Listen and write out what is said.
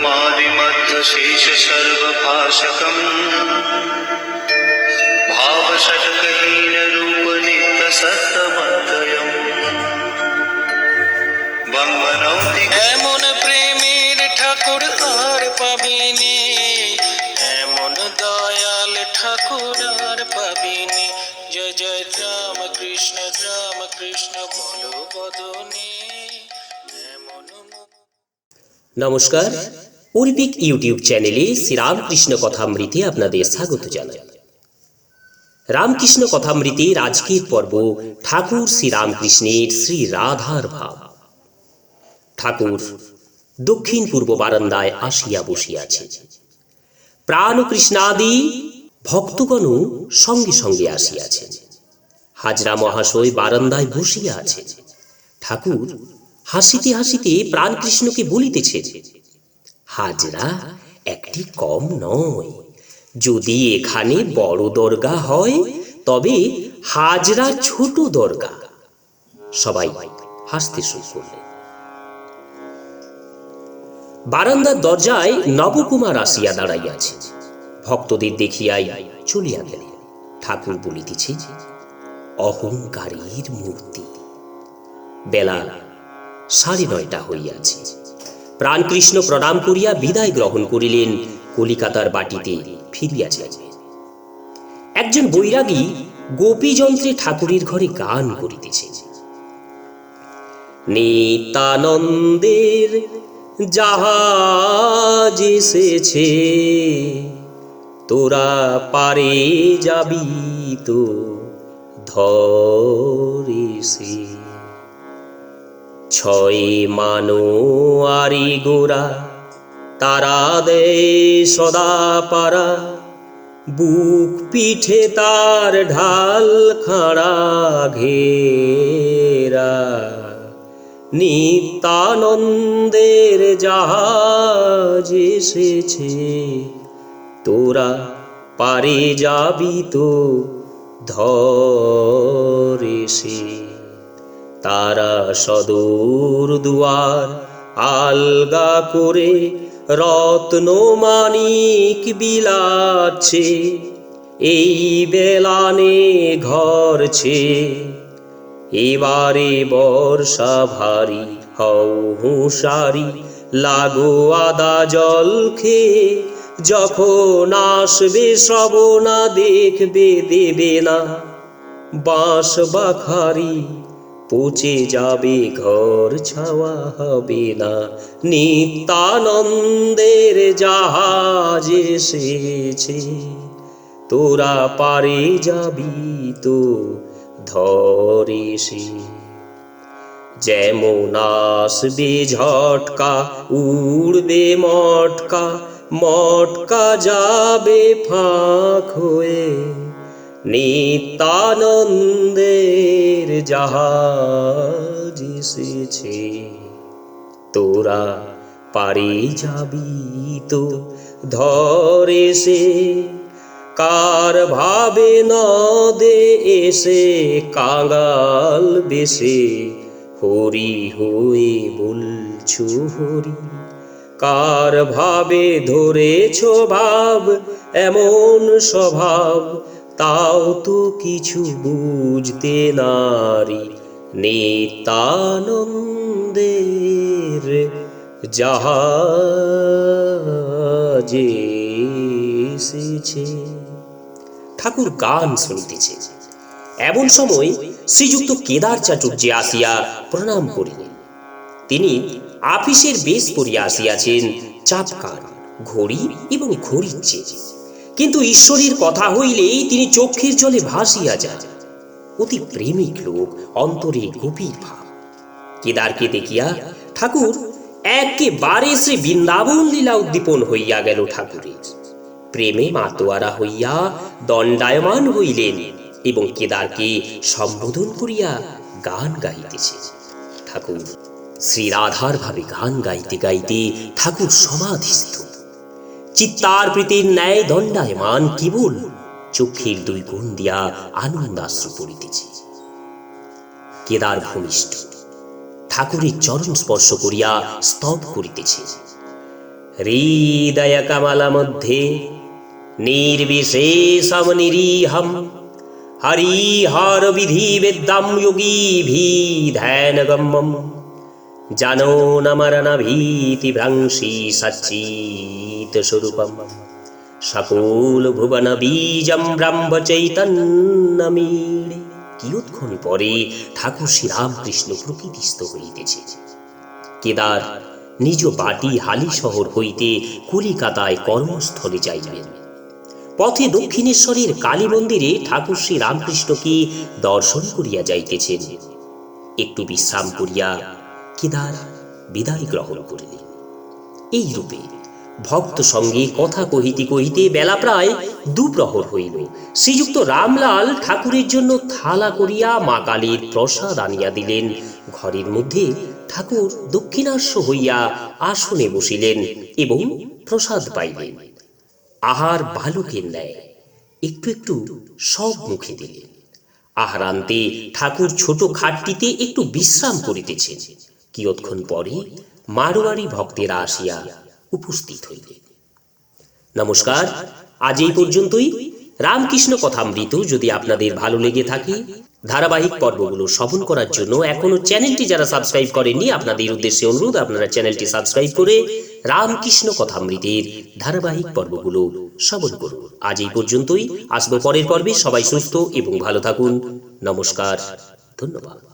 ब्रह्मादिमध्यशेष सर्वभाषकम् भावषट्कहीन रूप नित्य सत्तमद्वयम् बंगनौति এমন প্রেমের ঠাকুর আর পাবিনি, এমন দয়াল ঠাকুর আর পাবিনি। জয় জয় রাম কৃষ্ণ বলো বদনে এমন। নমস্কার, অর্পিক ইউটিউব চ্যানেলে শ্রীরামকৃষ্ণ কথামৃতে আপনাদের স্বাগত জানাই। রামকৃষ্ণ কথামৃতের আজকের পর্ব ঠাকুর শ্রীরামকৃষ্ণের শ্রী রাধার ভাব। ঠাকুর দক্ষিণ পূর্ব বারান্দায় আসিয়া বসিয়াছে। প্রাণ কৃষ্ণাদি ভক্তগণও সঙ্গে সঙ্গে আসিয়াছেন। হাজরা মহাশয় বারান্দায় বসিয়া আছেন। ঠাকুর হাসিতে হাসিতে প্রাণকৃষ্ণকে বলিতেছেন, হাজরা একটি কম নয়, যদি এখানে বড় দরগা হয় তবে হাজরা ছোট দরগা। সবাই হাসতে শুরু করলেন। বারান্দার দরজায় নবকুমার আসিয়া দাঁড়াইয়াছে। ভক্তদের দেখিয়াই চলিয়া গেলেন। ঠাকুর বলিতেছে, অহংকারীর মূর্তি। বেলা 9:30 হইয়াছে। প্রাণকৃষ্ণ প্রণাম করিয়া বিদায় গ্রহণ করিলেন। কলিকাতার বাটিতে ফিরিয়া যাইবেন। একজন বৈরাগী গোপীযন্ত্রে ঠাকুরের ঘরে গান করিতেছে। নিত্যানন্দের জাহাজ এসেছে, তোরা পারে যাবি তো ধরেছে। ছয় মানো আরি গোরা, তারা দে সদা পারা, বুক পিঠে তার ঢাল খাড়া ঘেরা। নিত্যানন্দের জাহাজ এসেছে, তোরা পারে যাবি তো ধরেছে। তারা সদর দুয়ার আলগা করে রত্ন মানিক বিলাচ্ছে। এই বেলানে ঘরছে, এবারে বর্ষা ভারী, হও হুঁশারি, লাগো আদা জল খেয়ে। যখন আসবে শ্রবণা দেখবে দেবে না, বাঁশ বাখারি পচে যাবে, ঘর ছাওয়া হবে না। নিত্যানন্দের জাহাজ এসেছে, তোরা পারে যাবি তো ধরেছে। যেমন আসবে ঝটকা, উড়বে মটকা, মটকা যাবে ফাঁক হয়ে। নিত্যানন্দের জাহাজ এসেছে, তোরা পারে যাবি তো ধরেছে। কার ভাবে নদে এসে কাঙাল বেশে, হরি হয়ে বলছো হরি। কার ভাবে ধরেছ ভাব, এমন স্বভাব, তাও তো কিছু বুঝতে নারি। নিত্যানন্দের জাহাজ এসেছে। ঠাকুর গান শুনিতেছে। এমন সময় শ্রীযুক্ত কেদার চাটুর্যে আসিয়া প্রণাম করিলেন। তিনি আপিসের বেশ পরিয়া আসিয়াছেন, চাপকান, ঘড়ি এবং ঘড়ির চেয়ে। কিন্তু ঈশ্বরের কথা হইলেই তিনি চক্ষের জলে ভাসিয়া যান। অতি প্রেমিক লোক, অন্তরে গভীর ভাব। কেদারকে দেখিয়া ঠাকুর একেবারে শ্রী বৃন্দাবন লীলা উদ্দীপন হইয়া গেল। ঠাকুরের প্রেমে মাতোয়ারা হইয়া দণ্ডায়মান হইলেন এবং কেদারকে সম্বোধন করিয়া গান গাইতেছে। ঠাকুর শ্রী রাধার ভাবে গান গাইতে গাইতে ঠাকুর সমাধিস্থ, চিত্তার্পিতের ন্যায় দণ্ডায়মান, কেবল চোখের দুই কোণ দিয়া আনন্দাশ্রু পড়িতেছে। কেদার ভূমিষ্ঠ ঠাকুরের চরণ স্পর্শ করিয়া স্তব করিতেছে। হৃদয় কমল মধ্যে নির্বিশেষম নিরীহম হরিহর বিধি বিদ্যাম যোগীভি ধ্যানগম্যম জানো ন মরণ ভীতি ভ্রংশি সচ্চিত স্বরূপম সকল ভুবন বীজম ব্রহ্ম চৈতন্যমীড়ে। কিয়ৎক্ষণ পরে ঠাকুর শ্রীরামকৃষ্ণ প্রকৃতিস্থ হইতেছে। কেদার নিজ বাটি হালি শহর হইতে কলিকাতায় কর্মস্থলে যাইবেন। পথে দক্ষিণেশ্বরের কালী মন্দিরে ঠাকুর শ্রীরামকৃষ্ণকে দর্শন করিয়া যাইতেছেন। একটু বিশ্রাম করিয়া কেদার বিদায় গ্রহণ করিলেন। এইরূপে ভক্ত সঙ্গে কথা কহিতে কহিতে বেলা প্রায় দুপ্রহর হইল। শ্রীযুক্ত রামলাল ঠাকুরের জন্য থালা করিয়া মা কালীর প্রসাদ আনিয়া দিলেন। ঘরের মধ্যে ঠাকুর দক্ষিণাস্য হইয়া আসনে বসিলেন এবং প্রসাদ পাইলেন। আহার বালকের ন্যায় একটু একটু সব মুখে দিলেন। আহারান্তে ঠাকুর ছোট খাটটিতে একটু বিশ্রাম করিতেছেন। কিয়ৎক্ষণ পরে মারোয়ারি ভক্তেরা আসিয়া উপস্থিত হইলেন। নমস্কার, আজ এই পর্যন্তই। রামকৃষ্ণ কথামৃত যদি আপনাদের ভালো লেগে থাকে, ধারাবাহিক পর্বগুলো শ্রবণ করার জন্য এখনো চ্যানেলটি যারা সাবস্ক্রাইব করেননি, আপনাদের উদ্দেশ্যে অনুরোধ আপনারা চ্যানেলটি সাবস্ক্রাইব করে রামকৃষ্ণ কথামৃতের ধারাবাহিক পর্বগুলো শ্রবণ করুন। আজ এই পর্যন্তই, আসবো পরের পর্বে। সবাই সুস্থ এবং ভালো থাকুন। নমস্কার, ধন্যবাদ।